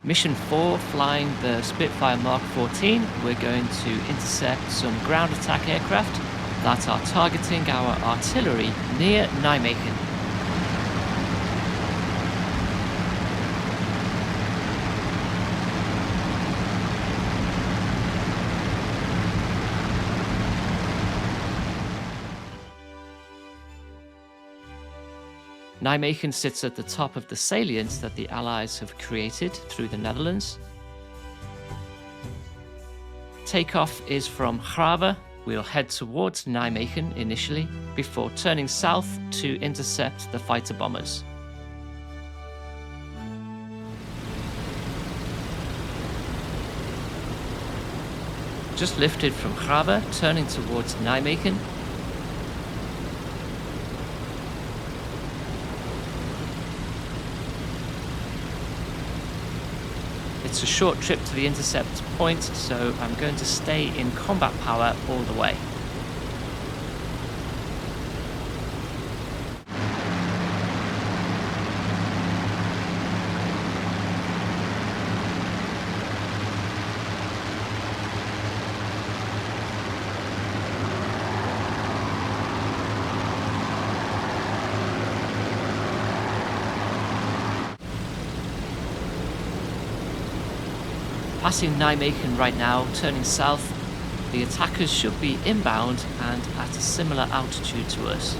Mission 4, flying the Spitfire Mk.XIV, we're going to intercept some ground attack aircraft that are targeting our artillery near Nijmegen. Nijmegen sits at the top of the salient that the Allies have created through the Netherlands. Takeoff is from Grave. We'll head towards Nijmegen initially, before turning south to intercept the fighter bombers. Just lifted from Grave, turning towards Nijmegen. It's a short trip to the intercept point, so I'm going to stay in combat power all the way. Passing Nijmegen right now, turning south. The attackers should be inbound and at a similar altitude to us.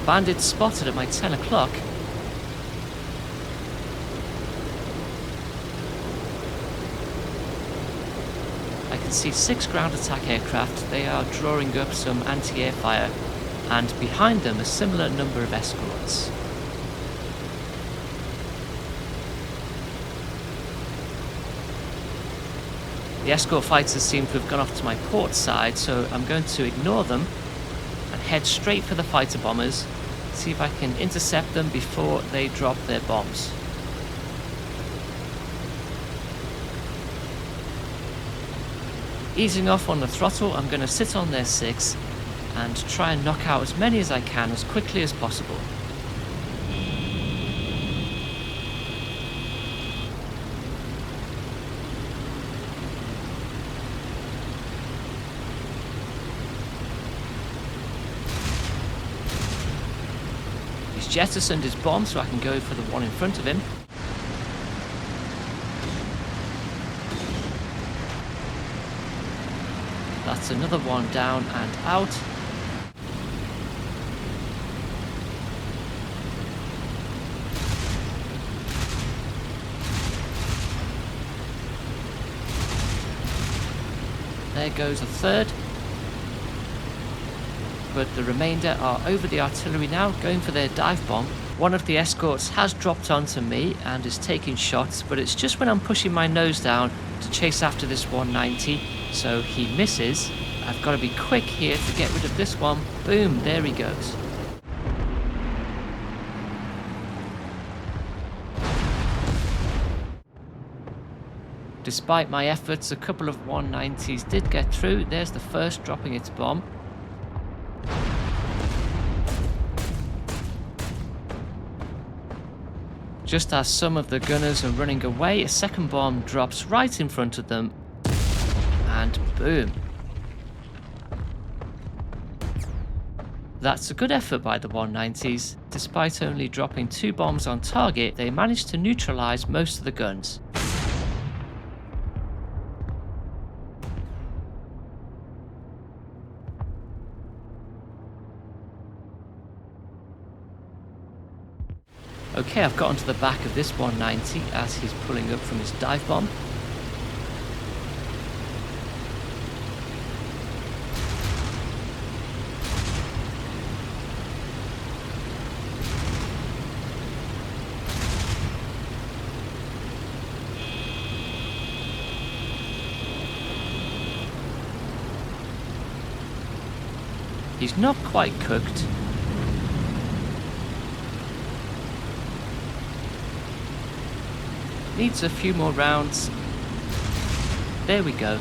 Bandits spotted at my 10 o'clock. I can see 6 ground attack aircraft. They are drawing up some anti-air fire, and behind them a similar number of escorts. The escort fighters seem to have gone off to my port side, so I'm going to ignore them and head straight for the fighter bombers, see if I can intercept them before they drop their bombs. Easing off on the throttle, I'm going to sit on their 6 and try and knock out as many as I can as quickly as possible. Jettisoned his bomb so I can go for the one in front of him. That's another one down and out. There goes a third. But the remainder are over the artillery now, going for their dive bomb. One of the escorts has dropped onto me and is taking shots, but it's just when I'm pushing my nose down to chase after this 190, so he misses. I've got to be quick here to get rid of this one. Boom, there he goes. Despite my efforts, a couple of 190s did get through. There's the first dropping its bomb. Just as some of the gunners are running away, a second bomb drops right in front of them, and boom. That's a good effort by the 190s. Despite only dropping 2 bombs on target, they managed to neutralize most of the guns. Okay, I've got onto the back of this 190 as he's pulling up from his dive bomb. He's not quite cooked. Needs a few more rounds. There we go.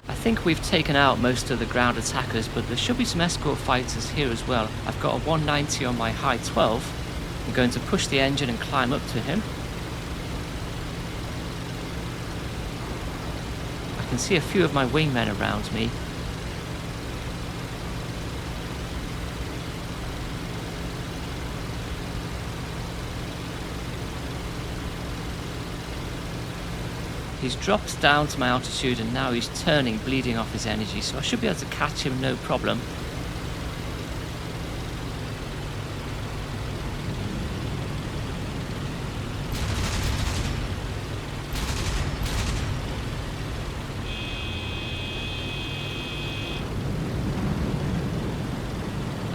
I think we've taken out most of the ground attackers, but there should be some escort fighters here as well. I've got a 190 on my high 12. I'm going to push the engine and climb up to him. I can see a few of my wingmen around me. He's dropped down to my altitude and now he's turning, bleeding off his energy, so I should be able to catch him no problem.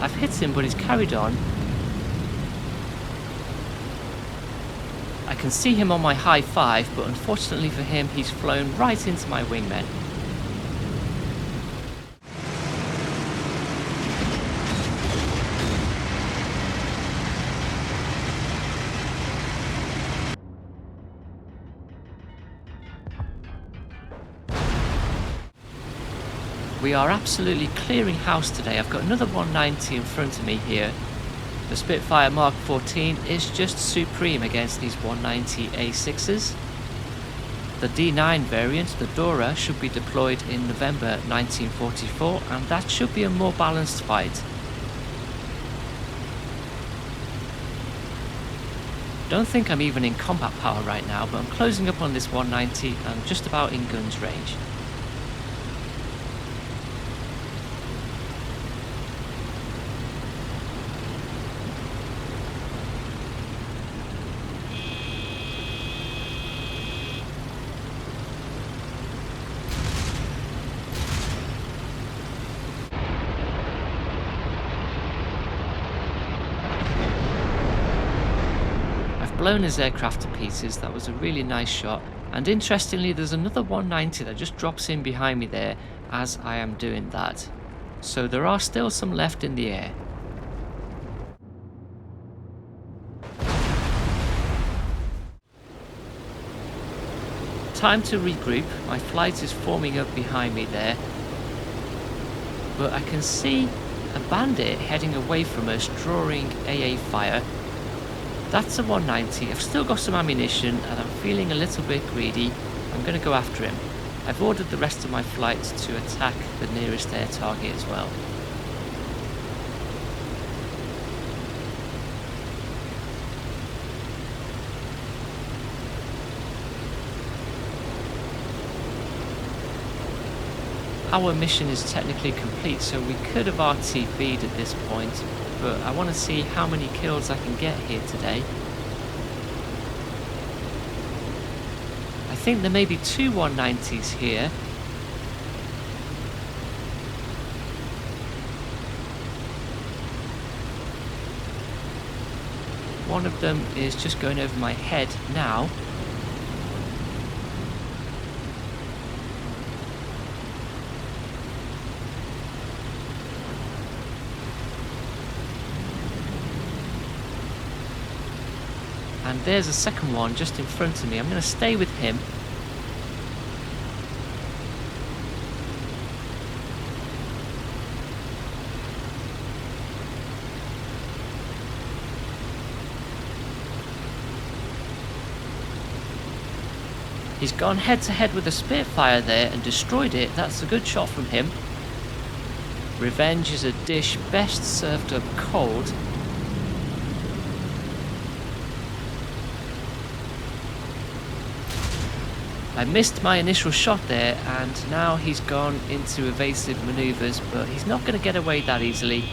I've hit him, but he's carried on. I can see him on my high 5, but unfortunately for him, he's flown right into my wingmen. We are absolutely clearing house today. I've got another 190 in front of me here. The Spitfire Mk.XIV is just supreme against these 190 A6s. The D9 variant, the Dora, should be deployed in November 1944, and that should be a more balanced fight. Don't think I'm even in combat power right now, but I'm closing up on this 190 and just about in guns range. Blown his aircraft to pieces. That was a really nice shot, and interestingly there's another 190 that just drops in behind me there as I am doing that, so there are still some left in the air. Time to regroup. My flight is forming up behind me there, but I can see a bandit heading away from us, drawing AA fire. That's a 190. I've still got some ammunition and I'm feeling a little bit greedy. I'm going to go after him. I've ordered the rest of my flight to attack the nearest air target as well. Our mission is technically complete, so we could have RTB'd at this point, but I want to see how many kills I can get here today. I think there may be two 190s here. One of them is just going over my head now. And there's a second one just in front of me. I'm going to stay with him. He's gone head to head with a Spitfire there and destroyed it. That's a good shot from him. Revenge is a dish best served up cold. I missed my initial shot there, and now he's gone into evasive maneuvers, but he's not going to get away that easily.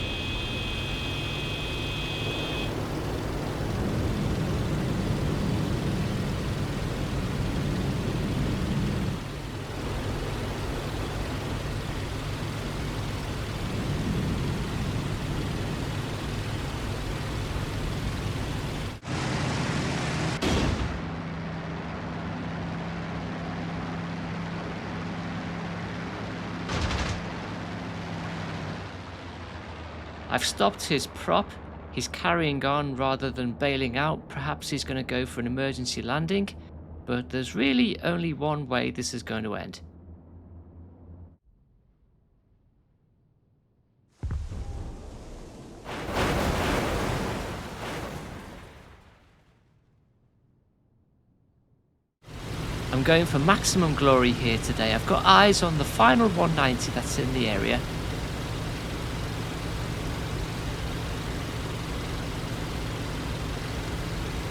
I've stopped his prop. He's carrying on rather than bailing out. Perhaps he's going to go for an emergency landing, but there's really only one way this is going to end. I'm going for maximum glory here today. I've got eyes on the final 190 that's in the area.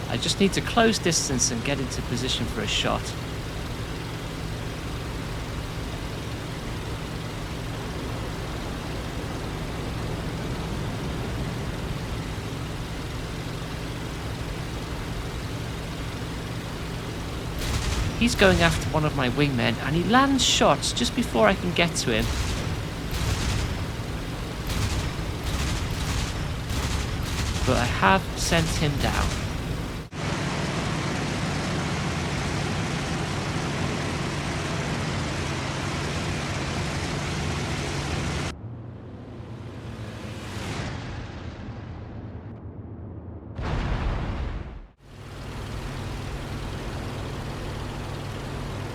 I just need to close distance and get into position for a shot. He's going after one of my wingmen and he lands shots just before I can get to him. But I have sent him down.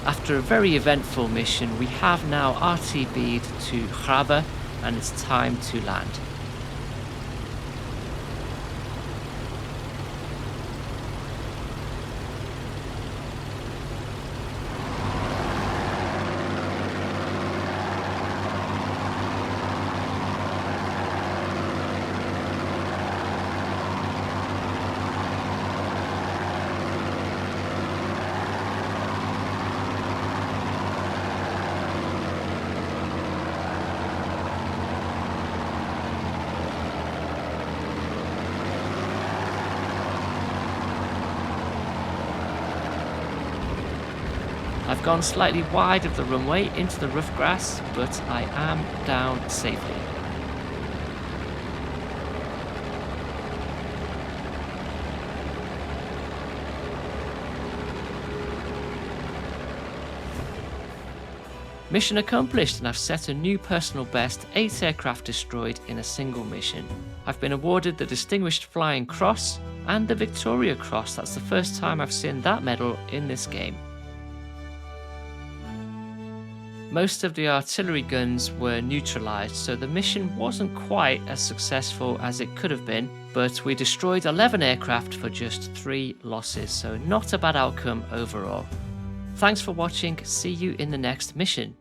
After a very eventful mission, we have now RTB'd to Grabbe and it's time to land. I've gone slightly wide of the runway into the rough grass, but I am down safely. Mission accomplished, and I've set a new personal best, 8 aircraft destroyed in a single mission. I've been awarded the Distinguished Flying Cross and the Victoria Cross. That's the first time I've seen that medal in this game. Most of the artillery guns were neutralised, so the mission wasn't quite as successful as it could have been, but we destroyed 11 aircraft for just 3 losses, so not a bad outcome overall. Thanks for watching, see you in the next mission.